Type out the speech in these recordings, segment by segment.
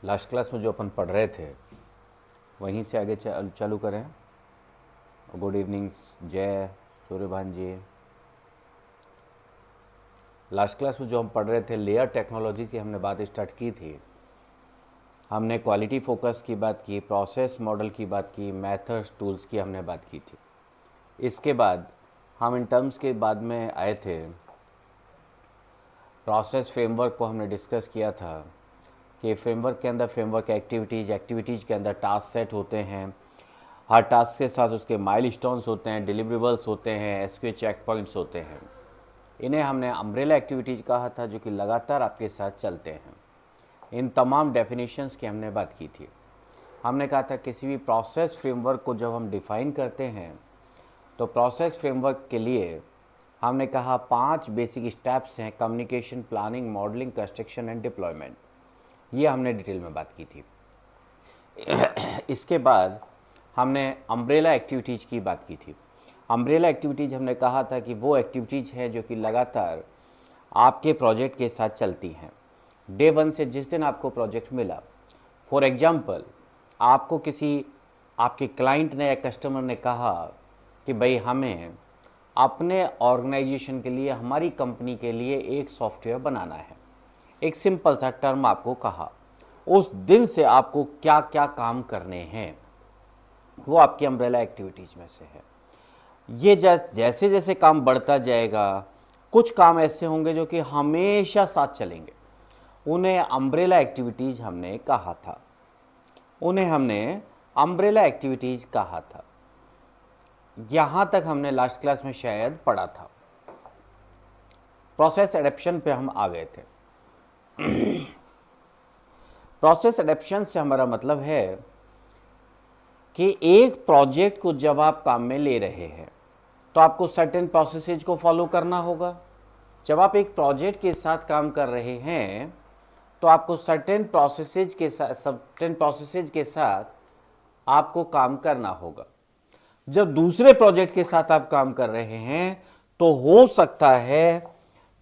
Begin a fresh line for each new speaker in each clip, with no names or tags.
Last class में जो अपन पढ़ रहे थे वहीं से आगे चालू करें। गुड इवनिंग जय, सूर्यभान जी। लास्ट क्लास में जो हम पढ़ रहे थे लेयर टेक्नोलॉजी की हमने बात स्टार्ट की थी। हमने क्वालिटी फोकस की बात की, प्रोसेस मॉडल की बात की, मेथड्स टूल्स की हमने बात की थी। इसके बाद हम इन टर्म्स के बाद में आए थे, प्रोसेस फ्रेमवर्क को हमने डिस्कस किया था कि फ्रेमवर्क के अंदर फ्रेमवर्क एक्टिविटीज़, एक्टिविटीज़ के अंदर टास्क सेट होते हैं। हर टास्क के साथ उसके माइलस्टोन्स होते हैं, डिलीवरेबल्स होते हैं, एसक्यू चेक पॉइंट्स होते हैं। इन्हें हमने अम्ब्रेला एक्टिविटीज़ कहा था, जो कि लगातार आपके साथ चलते हैं। इन तमाम डेफिनेशंस की हमने बात की थी। हमने कहा था किसी भी प्रोसेस फ्रेमवर्क को जब हम डिफ़ाइन करते हैं तो प्रोसेस फ्रेमवर्क के लिए हमने कहा 5 बेसिक स्टेप्स हैं: communication, planning, modelling, construction and deployment. ये हमने डिटेल में बात की थी। इसके बाद हमने अम्ब्रेला एक्टिविटीज़ की बात की थी। अम्ब्रेला एक्टिविटीज़ हमने कहा था कि वो एक्टिविटीज़ हैं जो कि लगातार आपके प्रोजेक्ट के साथ चलती हैं। डे वन से जिस दिन आपको प्रोजेक्ट मिला, फॉर एग्जांपल आपको किसी आपके क्लाइंट ने या कस्टमर ने कहा कि भाई हमें अपने ऑर्गेनाइजेशन के लिए, हमारी कंपनी के लिए एक सॉफ्टवेयर बनाना है। एक सिंपल सा टर्म आपको कहा, उस दिन से आपको क्या क्या काम करने हैं, वो आपकी अम्ब्रेला एक्टिविटीज़ में से है। ये जैसे जैसे काम बढ़ता जाएगा, कुछ काम ऐसे होंगे जो कि हमेशा साथ चलेंगे, उन्हें अम्ब्रेला एक्टिविटीज़ हमने कहा था। उन्हें हमने अम्ब्रेला एक्टिविटीज़ कहा था। यहाँ तक हमने लास्ट क्लास में शायद पढ़ा था। प्रोसेस एडेप्शन पे हम आ गए थे। प्रोसेस एडेप्शन से हमारा मतलब है कि एक प्रोजेक्ट को जब आप काम में ले रहे हैं तो आपको सर्टेन प्रोसेसेज को फॉलो करना होगा। जब आप एक प्रोजेक्ट के साथ काम कर रहे हैं तो आपको सर्टेन प्रोसेसेज के साथ आपको काम करना होगा। जब दूसरे प्रोजेक्ट के साथ आप काम कर रहे हैं तो हो सकता है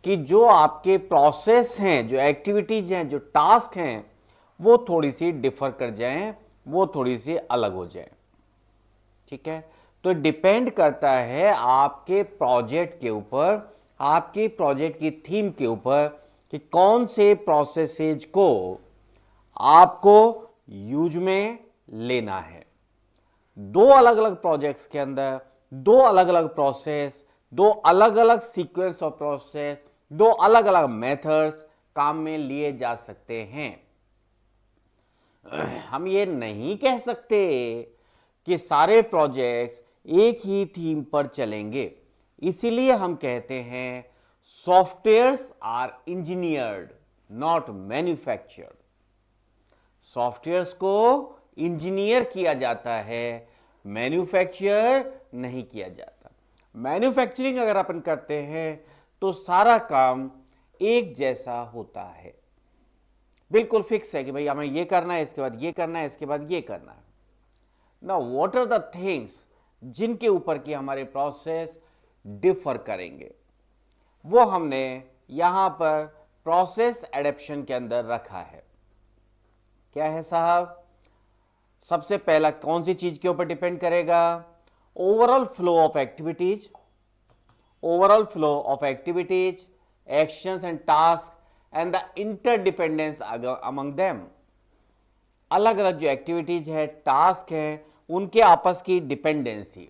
कि जो आपके प्रोसेस हैं, जो एक्टिविटीज हैं, जो टास्क हैं, वो थोड़ी सी डिफर कर जाएं, वो थोड़ी सी अलग हो जाएं। ठीक है, तो डिपेंड करता है आपके प्रोजेक्ट के ऊपर, आपके प्रोजेक्ट की थीम के ऊपर कि कौन से प्रोसेसेज को आपको यूज में लेना है। दो अलग अलग प्रोजेक्ट्स के अंदर दो अलग अलग प्रोसेस, दो अलग अलग सीक्वेंस ऑफ प्रोसेस, दो अलग अलग मेथड्स काम में लिए जा सकते हैं। हम ये नहीं कह सकते कि सारे प्रोजेक्ट्स एक ही थीम पर चलेंगे। इसीलिए हम कहते हैं softwares are engineered not manufactured. Softwares को इंजीनियर किया जाता है, मैन्युफैक्चर नहीं किया जाता। मैन्युफैक्चरिंग अगर अपन करते हैं तो सारा काम एक जैसा होता है, बिल्कुल फिक्स है कि भाई हमें ये करना है, इसके बाद ये करना है, इसके बाद ये करना है। Now what are the things जिनके ऊपर की हमारे प्रोसेस डिफर करेंगे, वो हमने यहां पर प्रोसेस एडेप्शन के अंदर रखा है। क्या है साहब? सबसे पहला कौन सी चीज के ऊपर डिपेंड करेगा? Overall flow of activities, overall flow of activities, actions and task and the interdependence among them. अलग अलग जो एक्टिविटीज है, टास्क है, उनके आपस की डिपेंडेंसी,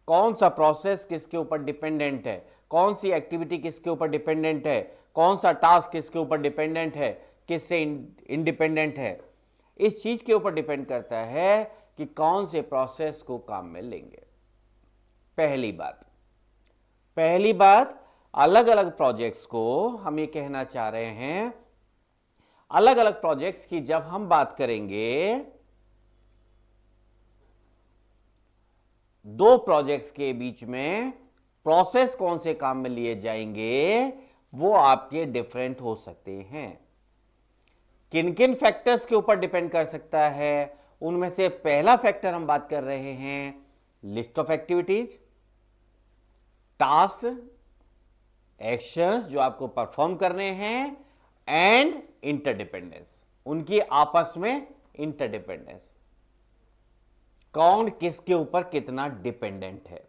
कौन सा प्रोसेस किसके ऊपर डिपेंडेंट है, कौन सी एक्टिविटी किसके ऊपर डिपेंडेंट है, कौन सा टास्क किसके ऊपर डिपेंडेंट है, किससे इंडिपेंडेंट है। इस चीज के ऊपर डिपेंड करता है कि कौन से प्रोसेस को काम में लेंगे। पहली बात अलग अलग प्रोजेक्ट्स को हम ये कहना चाह रहे हैं, अलग अलग प्रोजेक्ट्स की जब हम बात करेंगे, दो प्रोजेक्ट्स के बीच में प्रोसेस कौन से काम में लिए जाएंगे वो आपके डिफरेंट हो सकते हैं। किन किन फैक्टर्स के ऊपर डिपेंड कर सकता है? उनमें से पहला फैक्टर हम बात कर रहे हैं list of activities, task, actions जो आपको परफॉर्म करने हैं, एंड इंटरडिपेंडेंस। उनकी आपस में इंटरडिपेंडेंस, कौन किसके ऊपर कितना डिपेंडेंट है।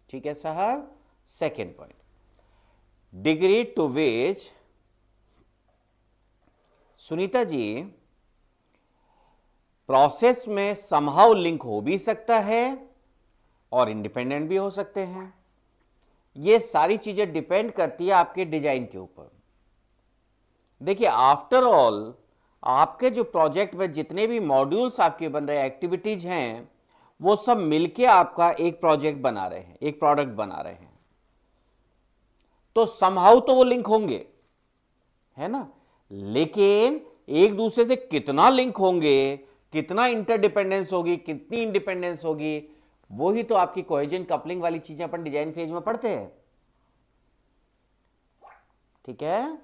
ठीक है साहब। Second point, degree to which, Sunita ji, process में समहाउ लिंक हो भी सकता है और इंडिपेंडेंट भी हो सकते हैं। ये सारी चीजें डिपेंड करती है आपके डिजाइन के ऊपर। देखिए, आफ्टर ऑल आपके जो प्रोजेक्ट में जितने भी मॉड्यूल्स आपके बन रहे हैं, एक्टिविटीज हैं, वो सब मिलके आपका एक प्रोजेक्ट बना रहे हैं, एक प्रोडक्ट बना रहे हैं। तो समहाउ तो वो लिंक होंगे, है ना, लेकिन एक दूसरे से कितना लिंक होंगे, कितना इंटरडिपेंडेंस होगी, कितनी इंडिपेंडेंस होगी, वो ही तो आपकी कोहेजन कपलिंग वाली चीजें अपन डिजाइन फेज में पढ़ते हैं। ठीक है,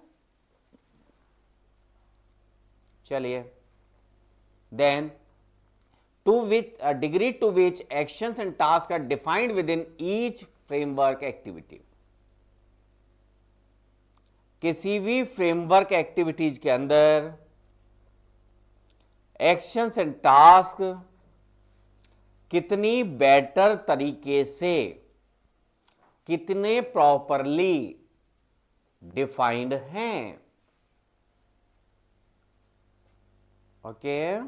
चलिए। Then to which degree to which actions and task are defined within each framework activity. किसी भी फ्रेमवर्क एक्टिविटीज के अंदर एक्शंस एंड टास्क कितनी बेटर तरीके से, कितने प्रॉपरली डिफाइंड हैं। ओके,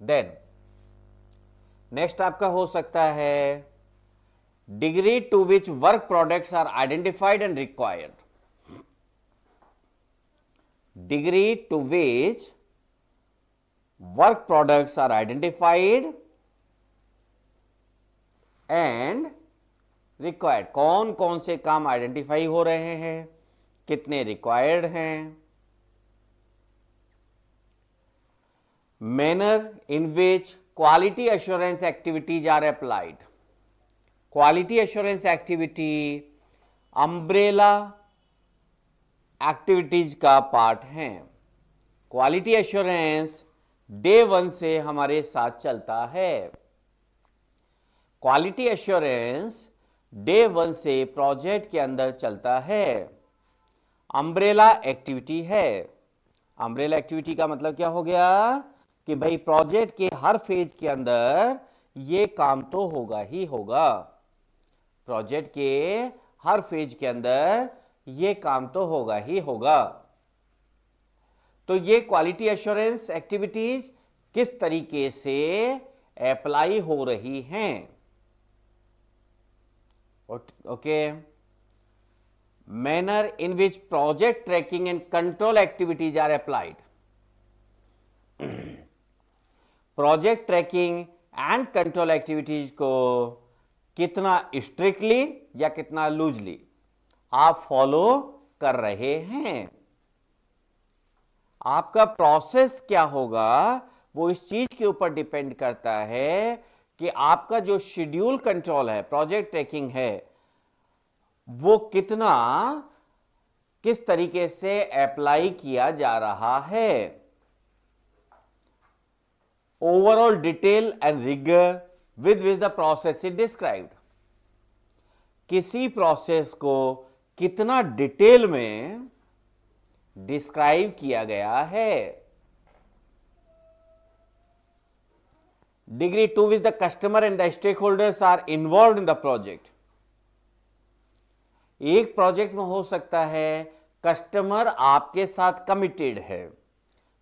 देन नेक्स्ट आपका हो सकता है degree to which work products are identified and required. Degree to which work products are identified and required, कौन कौन से काम आइडेंटिफाई हो रहे हैं, कितने रिक्वायर्ड हैं। Manner in which quality assurance activities are applied. Quality assurance activity umbrella activities का पार्ट है। क्वालिटी एश्योरेंस डे 1 से हमारे साथ चलता है। क्वालिटी एश्योरेंस डे 1 से प्रोजेक्ट के अंदर चलता है। अम्ब्रेला एक्टिविटी है। अम्ब्रेला एक्टिविटी का मतलब क्या हो गया कि भाई प्रोजेक्ट के हर फेज के अंदर ये काम तो होगा ही होगा। प्रोजेक्ट के हर फेज के अंदर ये काम तो होगा ही होगा। तो ये क्वालिटी एश्योरेंस एक्टिविटीज किस तरीके से अप्लाई हो रही हैं। Okay, manner in which project tracking and control activities are applied. Project tracking and control activities को कितना स्ट्रिक्टली या कितना लूजली आप फॉलो कर रहे हैं। आपका प्रोसेस क्या होगा वो इस चीज के ऊपर डिपेंड करता है कि आपका जो शेड्यूल कंट्रोल है, प्रोजेक्ट ट्रैकिंग है, वो कितना, किस तरीके से अप्लाई किया जा रहा है। Overall detail and rigor with which the process is described. किसी प्रोसेस को कितना डिटेल में डिस्क्राइब किया गया है। Degree to which the customer and the stakeholders are involve in the project. एक प्रोजेक्ट में हो सकता है कस्टमर आपके साथ कमिटेड है,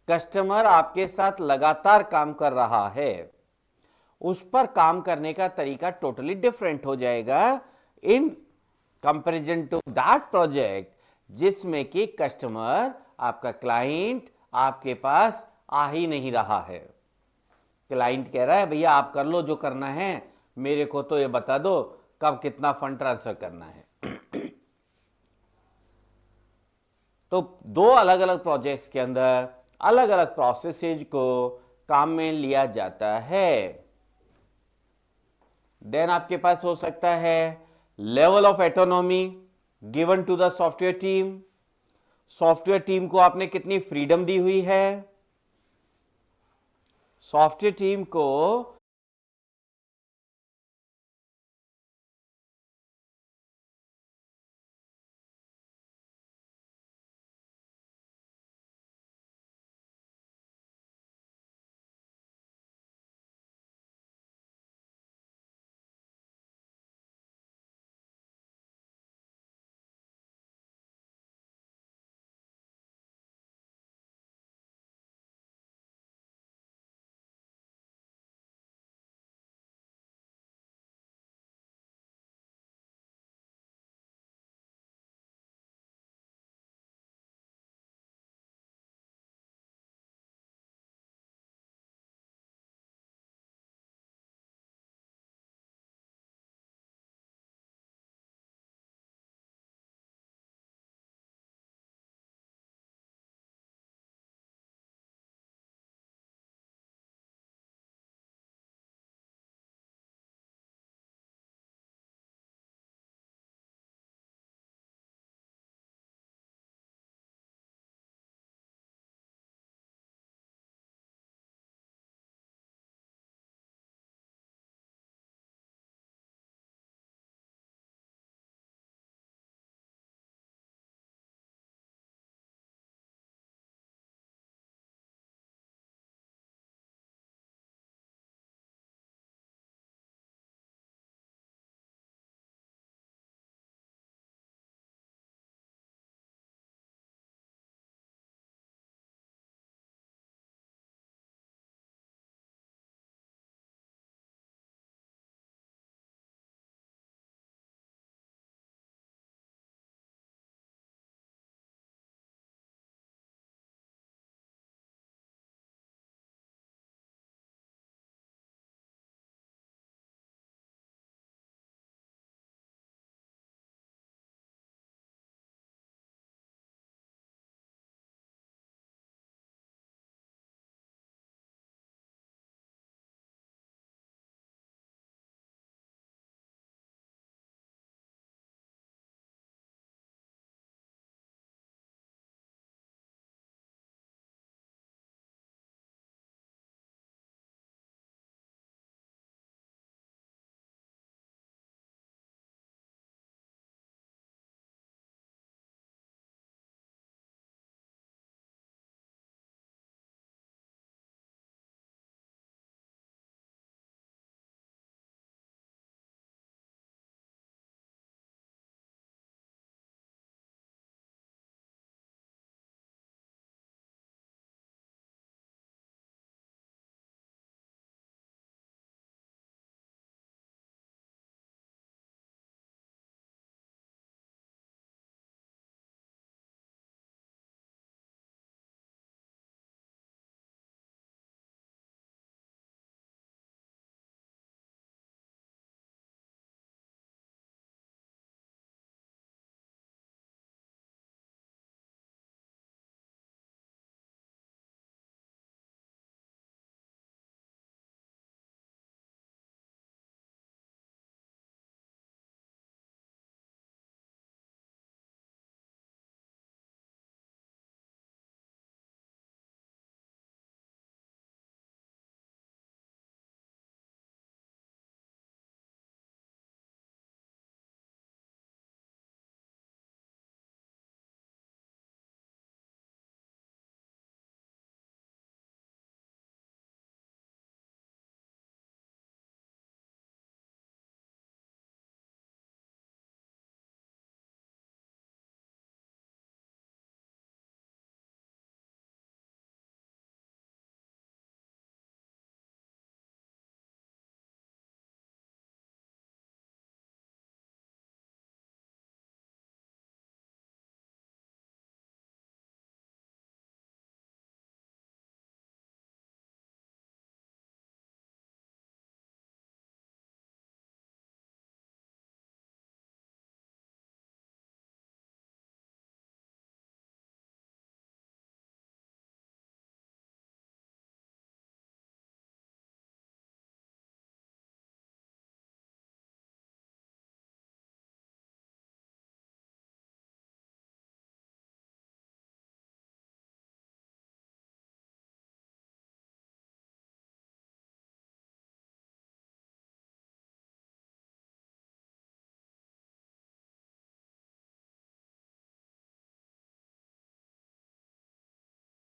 कस्टमर आपके साथ लगातार काम कर रहा है, उस पर काम करने का तरीका टोटली डिफरेंट हो जाएगा in comparison to that project जिसमें कि कस्टमर, आपका क्लाइंट आपके पास आ ही नहीं रहा है। क्लाइंट कह रहा है भैया आप कर लो जो करना है, मेरे को तो ये बता दो कब कितना फंड ट्रांसफर करना है। तो दो अलग अलग प्रोजेक्ट्स के अंदर अलग अलग प्रोसेसेज को काम में लिया जाता है। देन आपके पास हो सकता है level of autonomy given to the software team. Software team को आपने कितनी फ्रीडम दी हुई है। सॉफ्टवेयर टीम को